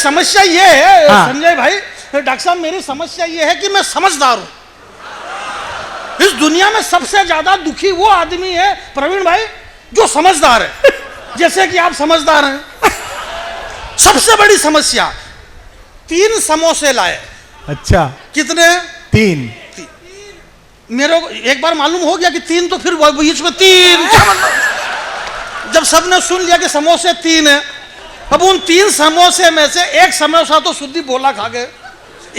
समस्या ये है संजय भाई, डॉक्टर साहब मेरी समस्या ये है कि मैं समझदार हूं। इस दुनिया में सबसे ज्यादा दुखी वो आदमी है प्रवीण भाई जो समझदार है, जैसे कि आप समझदार हैं। सबसे बड़ी समस्या, 3 समोसे लाए। अच्छा, कितने? 3। मेरे को एक बार मालूम हो गया कि 3, तो फिर बीच में 3 क्या मतलब? जब सबने सुन लिया कि समोसे 3 है, अब उन 3 समोसे में से एक समोसा तो शुद्धि बोला खा गए,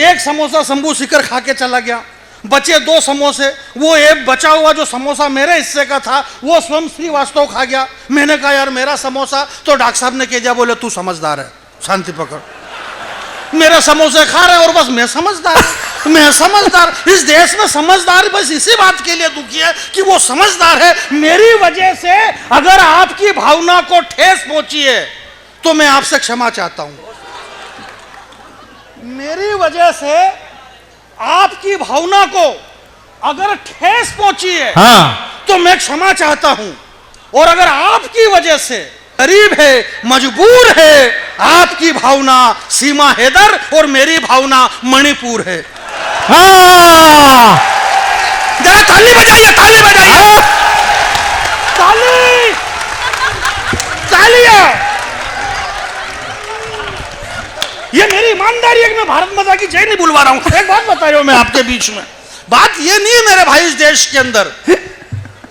एक समोसा शंभू शिखर खा के चला गया, बचे 2 समोसे। वो एक बचा हुआ जो समोसा मेरे हिस्से का था वो स्वयं श्रीवास्तव खा गया। मैंने कहा यार मेरा समोसा, तो डॉक्टर साहब ने कह दिया, बोले तू समझदार है, शांति पकड़, मेरे समोसे खा रहे और बस मैं समझदार, मैं समझदार। इस देश में समझदार बस इसी बात के लिए दुखी है कि वो समझदार है। मेरी वजह से अगर आपकी भावना को ठेस पहुंची है तो मैं आपसे क्षमा चाहता हूं। मेरी वजह से आपकी भावना को अगर ठेस पहुंची है तो मैं क्षमा चाहता हूं। और अगर आपकी वजह से गरीब है, मजबूर है, आपकी भावना सीमा हैदर और मेरी भावना मणिपुर है। जरा ताली बजाइए, ताली बजाइए, ताली, तालियां। ये मेरी ईमानदारी है कि मैं भारत माता की जय नहीं बुलवा रहा हूं। एक बात बता रहा हूं मैं आपके बीच में, बात ये नहीं है मेरे भाई इस देश के अंदर।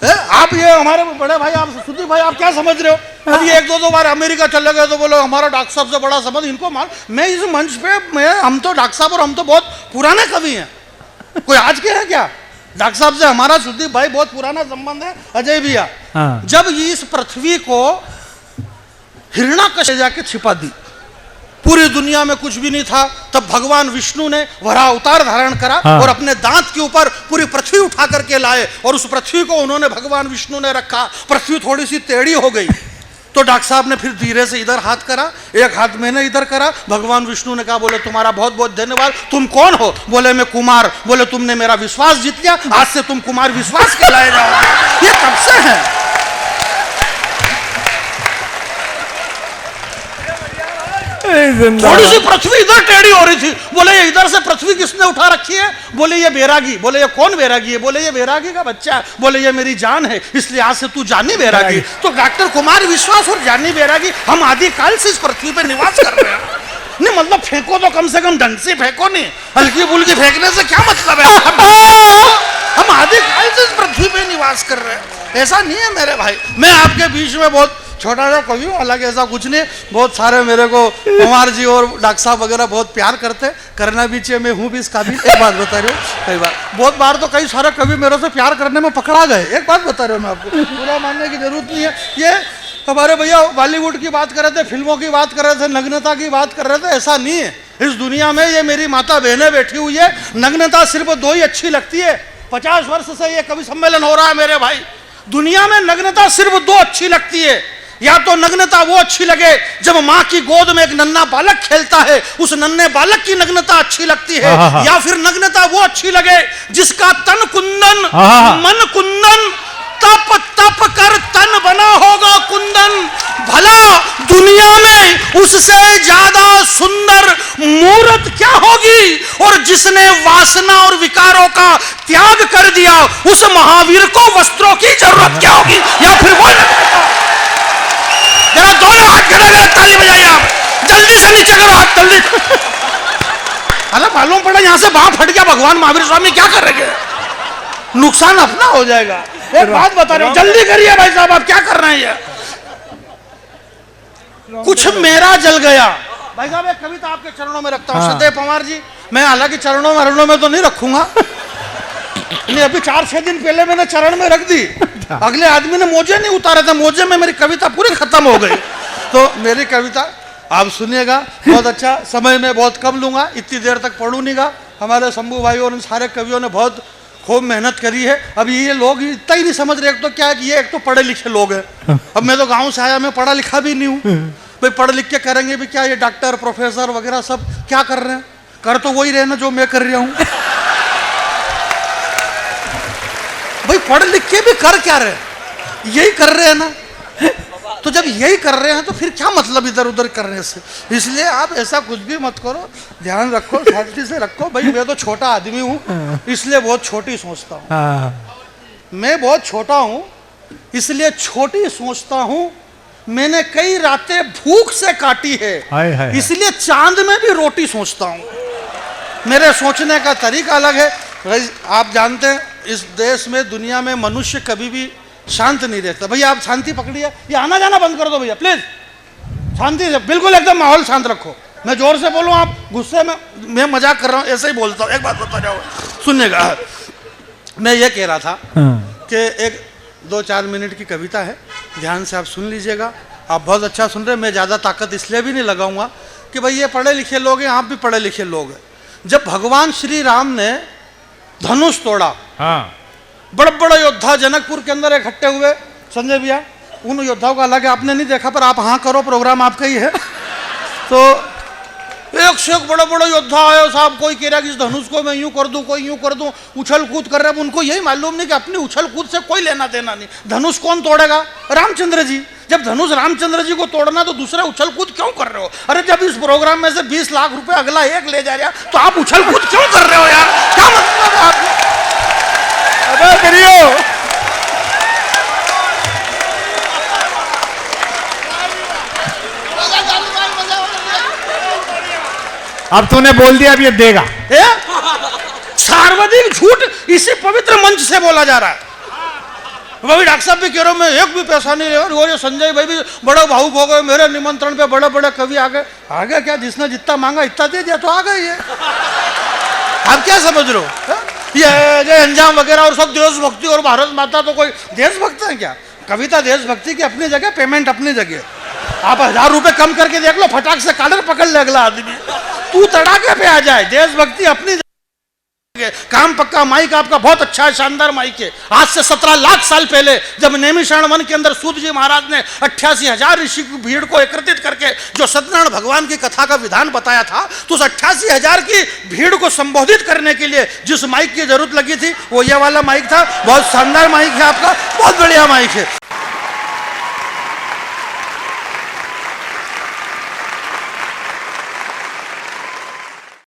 आप ये हमारे बड़े भाई, आप सुदीप भाई, आप क्या समझ रहे हो? अब ये 1-2 बार अमेरिका चले गए तो बोलो हमारा डॉक्टर साहब से बड़ा संबंध, इनको मान। मैं इस मंच पे हम तो डॉक्टर साहब और हम तो बहुत पुराने कवि हैं, कोई आज के हैं क्या? डॉक्टर साहब से हमारा सुदीप भाई बहुत पुराना संबंध है, अजय भैया। जब इस पृथ्वी को हिरण्याकश्यप जाके छिपा दी, पूरी दुनिया में कुछ भी नहीं था, तब भगवान विष्णु ने वराह अवतार धारण करा और अपने दांत के ऊपर पूरी पृथ्वी उठा करके लाए और उस पृथ्वी को उन्होंने भगवान विष्णु ने रखा। पृथ्वी थोड़ी सी टेढ़ी हो गई तो डॉक्टर साहब ने फिर धीरे से इधर हाथ करा, एक हाथ मैंने इधर करा। भगवान विष्णु ने कहा, बोले तुम्हारा बहुत बहुत धन्यवाद। तुम कौन हो? बोले मैं कुमार। बोले तुमने मेरा विश्वास जीत लिया, आज से तुम कुमार विश्वास कहलाए जाओगे। ये तब से है। थोड़ी सी पृथ्वी इधर टेढ़ी हो रही थी, बोले ये इधर से पृथ्वी किसने उठा रखी है? बोले ये बैरागी। बोले ये कौन बैरागी है? बोले ये बैरागी का बच्चा है। बोले ये मेरी जान है, इसलिए आज से तू जानी बैरागी। तो डॉक्टर कुमार विश्वास और जानी बैरागी हम आदिकाल से इस पृथ्वी पे निवास कर रहे हैं। नहीं मतलब फेंको तो कम से कम ढंग से फेंको, नहीं हल्की फुल्की फेंकने से क्या मतलब है? हम आदिकाल से इस पृथ्वी पे निवास कर रहे हैं। ऐसा नहीं है मेरे भाई, मैं आपके बीच में बहुत छोटा सा कवि हूँ, हालांकि ऐसा कुछ नहीं। बहुत सारे मेरे को कुमार जी और डॉक्टर साहब वगैरह बहुत प्यार करते, करना भी चाहिए, मैं हूँ भी इस काबिल। एक बात बता रही हूँ, कई बार बहुत बार तो कई सारे कवि मेरे से प्यार करने में पकड़ा गए। एक बात बता रही हूँ मैं आपको, पूरा मानने की जरूरत नहीं है। ये हमारे भैया बॉलीवुड की बात कर रहे थे, फिल्मों की बात कर रहे थे, नग्नता की बात कर रहे थे, ऐसा नहीं है। इस दुनिया में ये मेरी माता बहनें बैठी हुई है, नग्नता सिर्फ 2 ही अच्छी लगती है। 50 वर्ष से ये कवि सम्मेलन हो रहा है मेरे भाई, दुनिया में नग्नता सिर्फ 2 अच्छी लगती है। या तो नग्नता वो अच्छी लगे जब माँ की गोद में एक नन्हा बालक खेलता है, उस नन्हे बालक की नग्नता अच्छी लगती है, या फिर नग्नता वो अच्छी लगे जिसका तन कुंदन मन कुंदन, तप तप कर तन बना होगा कुंदन। भला दुनिया में उससे ज्यादा सुंदर मूर्त क्या होगी? और जिसने वासना और विकारों का त्याग कर दिया, उस महावीर को वस्त्रों की जरूरत क्या होगी? या फिर वो जरा दोनों हाथ खड़े करें, ताली बजाइए आप, जल्दी से नीचे करो हाथ, जल्दी। अरे मालूम पड़ा यहाँ से बाँह फट गया, भगवान महावीर स्वामी क्या करेंगे? नुकसान अपना हो जाएगा। एक बात बता रहे हो, जल्दी करिए भाई साहब, आप क्या कर रहे हैं? ये कुछ मेरा जल गया। भाई साहब एक कविता आपके चरणों में रखता हूँ, सदैव पवार जी। मैं हालांकि चरणों में तो नहीं रखूंगा, नहीं अभी 4-6 दिन पहले मैंने चरण में रख दी, अगले आदमी ने मोजे नहीं उतारे थे, मोजे में मेरी कविता पूरी खत्म हो गई। तो मेरी कविता आप सुनिएगा, बहुत अच्छा समय में बहुत कम लूंगा, इतनी देर तक पढ़ू नहीं गा। हमारे शंभू भाई और सारे कवियों ने बहुत खूब मेहनत करी है। अब ये लोग इतना ही नहीं समझ रहे, एक तो क्या है कि ये एक तो पढ़े लिखे लोग हैं। अब मैं तो गाँव से आया, मैं पढ़ा लिखा भी नहीं हूँ भाई, पढ़ लिख के करेंगे भी क्या? ये डॉक्टर प्रोफेसर वगैरह सब क्या कर रहे हैं? कर तो वही रहे ना जो मैं कर रहा हूँ भाई, पढ़ लिख के भी कर क्या रहे? यही कर रहे हैं ना। तो जब यही कर रहे हैं तो फिर क्या मतलब इधर उधर करने से। इसलिए आप ऐसा कुछ भी मत करो, ध्यान रखो, शांति से रखो। भाई मैं तो छोटा आदमी हूँ इसलिए बहुत छोटी सोचता हूँ। मैं बहुत छोटा हूँ इसलिए छोटी सोचता हूँ। मैंने कई रातें भूख से काटी है इसलिए चांद में भी रोटी सोचता हूँ। मेरे सोचने का तरीका अलग है। आप जानते हैं इस देश में, दुनिया में मनुष्य कभी भी शांत नहीं रहता। भैया आप शांति पकड़िए, ये आना जाना बंद कर दो भैया प्लीज, शांति से बिल्कुल एकदम माहौल शांत रखो। मैं जोर से बोलूँ आप गुस्से में, मैं मजाक कर रहा हूँ, ऐसे ही बोलता हूँ। एक बात बता जाओ, सुनिएगा। मैं ये कह रहा था कि एक 2-4 मिनट की कविता है, ध्यान से आप सुन लीजिएगा। आप बहुत अच्छा सुन रहे हैं। मैं ज़्यादा ताकत इसलिए भी नहीं लगाऊंगा कि भाई ये पढ़े लिखे लोग हैं, आप भी पढ़े लिखे लोग हैं। जब भगवान श्री राम ने धनुष तोड़ा, बड़े बड़े योद्धा जनकपुर के अंदर इकट्ठे हुए, संजय भैया उन योद्धाओं का अलग आपने नहीं देखा पर आप हाँ करो, प्रोग्राम आपका ही है। तो एक से एक बड़े बड़े योद्धा आए साहब। कोई कह रहा कि इस धनुष को मैं यूं कर दूं, कोई यूं कर दूं, उछल कूद कर रहे हैं। उनको यही मालूम नहीं कि अपनी उछल कूद से कोई लेना देना नहीं। धनुष कौन तोड़ेगा? रामचंद्र जी। जब धनुष रामचंद्र जी को तोड़ना तो दूसरे उछल कूद क्यों कर रहे हो? अरे जब इस प्रोग्राम में से 20 लाख रुपए अगला एक ले जा रहा तो आप उछल कूद क्यों कर रहे हो यार? क्या मतलब है आपको? अब तूने बोल दिया, अब ये देगा। सार्वजनिक झूठ इसी पवित्र मंच से बोला जा रहा है। वही डॉक्टर साहब भी कह रहे हो मैं एक भी पैसा नहीं ले। और ये संजय भाई भी बड़े भावुक हो गए, मेरे निमंत्रण पे बड़े बड़े कवि आ गए। आ गए क्या? जिसने जितना मांगा इतना दे दिया तो आ गए। ये आप क्या समझ रहे हो? ये अंजाम वगैरह और सब देशभक्ति और भारत माता, तो कोई देशभक्त है क्या? कविता देशभक्ति की अपनी जगह, पेमेंट अपनी जगह। आप 1000 रुपए कम करके देख लो, फटाक से कॉलर पकड़ ले अगला आदमी। तू तड़ाके पे आ जाए, देशभक्ति अपनी काम पक्का। माइक आपका बहुत अच्छा है, शानदार माइक है। आज से 17 लाख साल पहले जब नैमिषारण वन के अंदर सूत जी महाराज ने 88,000 ऋषि की भीड़ को एकत्रित करके जो सत्यनारायण भगवान की कथा का विधान बताया था, तो उस 88,000 की भीड़ को संबोधित करने के लिए जिस माइक की जरूरत लगी थी वो ये वाला माइक था। बहुत शानदार माइक है आपका, बहुत बढ़िया माइक है।